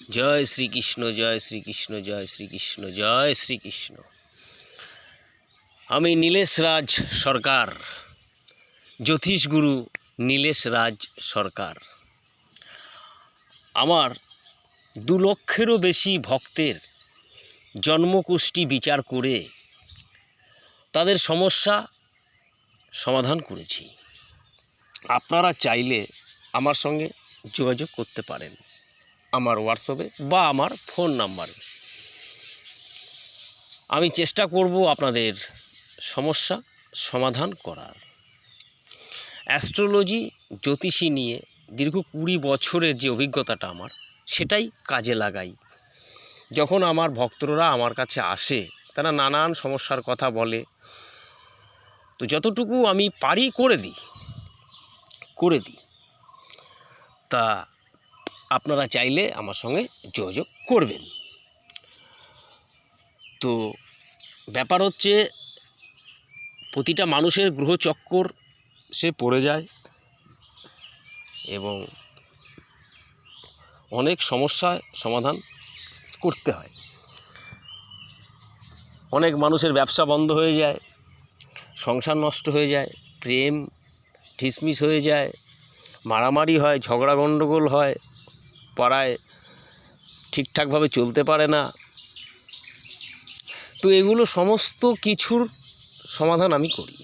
জয় শ্রীকৃষ্ণ, জয় শ্রীকৃষ্ণ, জয় শ্রীকৃষ্ণ, জয় শ্রীকৃষ্ণ। আমি নীলেশ রাজ সরকার, জ্যোতিষগুরু নীলেশ রাজ সরকার। আমার 2 লক্ষেরও বেশি ভক্তের জন্মকুষ্টি বিচার করে তাদের সমস্যা সমাধান করেছি। আপনারা চাইলে আমার সঙ্গে যোগাযোগ করতে পারেন আমার হোয়াটসঅ্যাপে বা আমার ফোন নাম্বারে। আমি চেষ্টা করব আপনাদের সমস্যা সমাধান করার। অ্যাস্ট্রোলজি জ্যোতিষী নিয়ে দীর্ঘ 20 বছরের যে অভিজ্ঞতাটা আমার, সেটাই কাজে লাগাই। যখন আমার ভক্তরা আমার কাছে আসে, তারা নানান সমস্যার কথা বলে, তো যতটুকু আমি পারি করে দিই। তা আপনারা চাইলে আমার সঙ্গে যোগাযোগ করবেন। তো ব্যাপার হচ্ছে, প্রতিটা মানুষের গ্রহচক্কর সে পড়ে যায় এবং অনেক সমস্যার সমাধান করতে হয়। অনেক মানুষের ব্যবসা বন্ধ হয়ে যায়, সংসার নষ্ট হয়ে যায়, প্রেম ঠিসমিস হয়ে যায়, মারামারি হয়, ঝগড়া গণ্ডগোল হয়, পাড়ায় ঠিকঠাকভাবে চলতে পারে না। তো এগুলো সমস্ত কিছুর সমাধান আমি করি।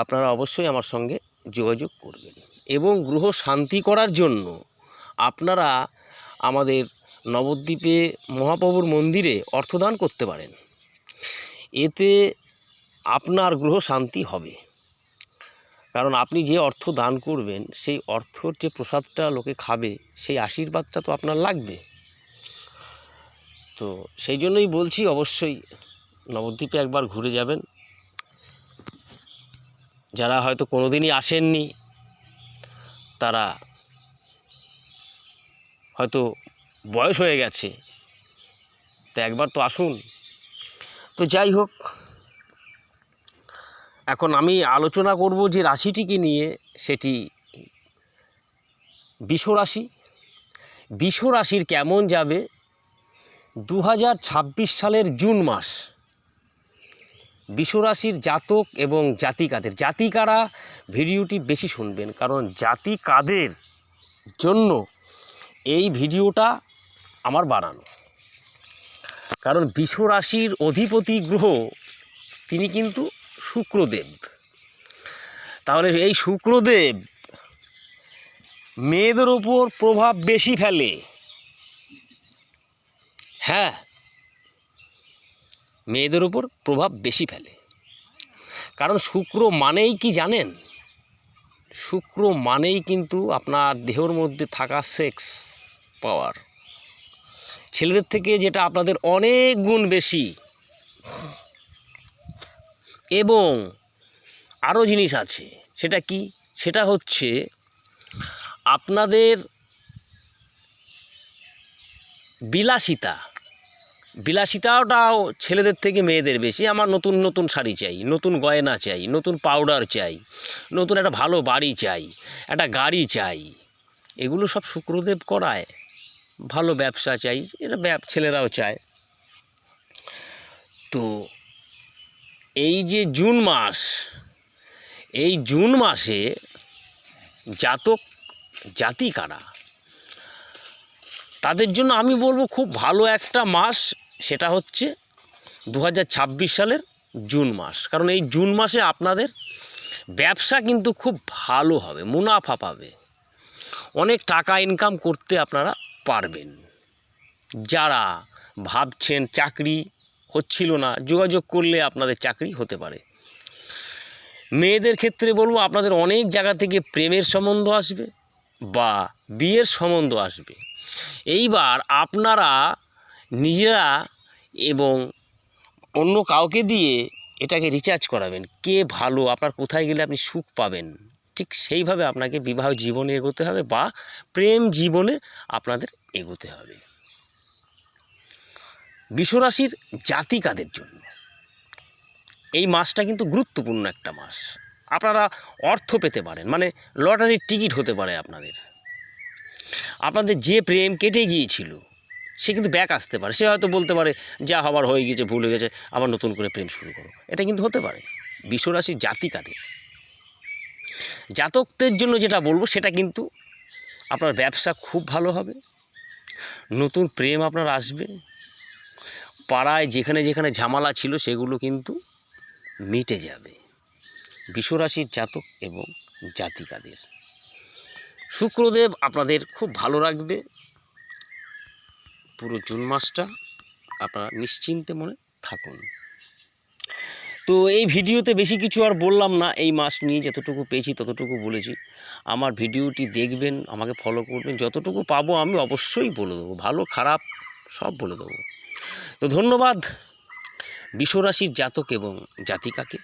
আপনারা অবশ্যই আমার সঙ্গে যোগাযোগ করবেন এবং গ্রহ শান্তি করার জন্য আপনারা আমাদের নবদ্বীপে মহাপ্রভুর মন্দিরে অর্থদান করতে পারেন। এতে আপনার গ্রহ শান্তি হবে, কারণ আপনি যে অর্থ দান করবেন সেই অর্থর যে প্রসাদটা লোকে খাবে, সেই আশীর্বাদটা তো আপনার লাগবে। তো সেই জন্যই বলছি, অবশ্যই নবদ্বীপে একবার ঘুরে যাবেন। যারা হয়তো কোনোদিনই আসেননি, তারা হয়তো বয়স হয়ে গেছে, তো একবার তো আসুন। তো যাই হোক, এখন আমি আলোচনা করব যে রাশিটিকে নিয়ে, সেটি বৃষরাশি। বৃষরাশির কেমন যাবে 2026 সালের জুন মাস। বৃষরাশির জাতক এবং জাতিকারা ভিডিওটি বেশি শুনবেন, কারণ জাতিকাদের জন্য এই ভিডিওটা আমার বানানো। কারণ বৃষরাশির অধিপতি গ্রহ তিনি কিন্তু শুক্রদেব। তাহলে এই শুক্রদেব মেয়েদের ওপর প্রভাব বেশি ফেলে। হ্যাঁ, মেয়েদের ওপর প্রভাব বেশি ফেলে। কারণ শুক্র মানেই কি জানেন? শুক্র মানেই কিন্তু আপনার দেহের মধ্যে থাকা সেক্স পাওয়ার, ছেলেদের থেকে যেটা আপনাদের অনেক গুণ বেশি। এবং আরও জিনিস আছে, সেটা কি? সেটা হচ্ছে আপনাদের বিলাসিতাটাও ছেলেদের থেকে মেয়েদের বেশি। আমার নতুন নতুন শাড়ি চাই, নতুন গয়না চাই, নতুন পাউডার চাই, নতুন একটা ভালো বাড়ি চাই, একটা গাড়ি চাই। এগুলো সব শুক্রদেব করায়। ভালো ব্যবসা চাই, এটা ছেলেরাও চায়। তো এই যে জুন মাস, এই জুন মাসে জাতিকারা, তাদের জন্য আমি বলবো খুব ভালো একটা মাস। সেটা হচ্ছে 2026 সালের জুন মাস। কারণ এই জুন মাসে আপনাদের ব্যবসা কিন্তু খুব ভালো হবে, মুনাফা পাবে, অনেক টাকা ইনকাম করতে আপনারা পারবেন। যারা ভাবছেন চাকরি হচ্ছিল না, যোগাযোগ করলে আপনাদের চাকরি হতে পারে। মেয়েদের ক্ষেত্রে বলবো, আপনাদের অনেক জায়গা থেকে প্রেমের সম্বন্ধ আসবে বা বিয়ের সম্বন্ধ আসবে। এইবার আপনারা নিজেরা এবং অন্য কাউকে দিয়ে এটাকে রিচার্জ করাবেন। কে ভালো, আপনার কোথায় গেলে আপনি সুখ পাবেন, ঠিক সেইভাবে আপনাকে বিবাহ জীবনে এগোতে হবে বা প্রেম জীবনে আপনাদের এগোতে হবে। বৃষরাশির জাতিকাদের জন্য এই মাসটা কিন্তু গুরুত্বপূর্ণ একটা মাস। আপনারা অর্থ পেতে পারেন, মানে লটারির টিকিট হতে পারে আপনাদের। আপনাদের যে প্রেম কেটে গিয়েছিল সে কিন্তু ব্যাক আসতে পারে। সে হয়তো বলতে পারে যা হবার হয়ে গেছে, ভুল হয়ে গেছে, আবার নতুন করে প্রেম শুরু করো। এটা কিন্তু হতে পারে বিশ্বরাশির জাতিকাদের। জাতকদের জন্য যেটা বলবো সেটা কিন্তু আপনার ব্যবসা খুব ভালো হবে, নতুন প্রেম আপনার আসবে, পাড়ায় যেখানে যেখানে ঝামেলা ছিল সেগুলো কিন্তু মিটে যাবে বিশ্বরাশির জাতক এবং জাতিকাদের। শুক্রদেব আপনাদের খুব ভালো রাখবে পুরো জুন মাসটা, আপনারা নিশ্চিন্তে মনে থাকুন। তো এই ভিডিওতে বেশি কিছু আর বললাম না, এই মাস নিয়ে যতটুকু পেয়েছি ততটুকু বলেছি। আমার ভিডিওটি দেখবেন, আমাকে ফলো করবেন, যতটুকু পাবো আমি অবশ্যই বলে দেবো, ভালো খারাপ সব বলে দেবো। তো ধন্যবাদ বিশ্বরাশির জাতক এবং জাতিকাকে।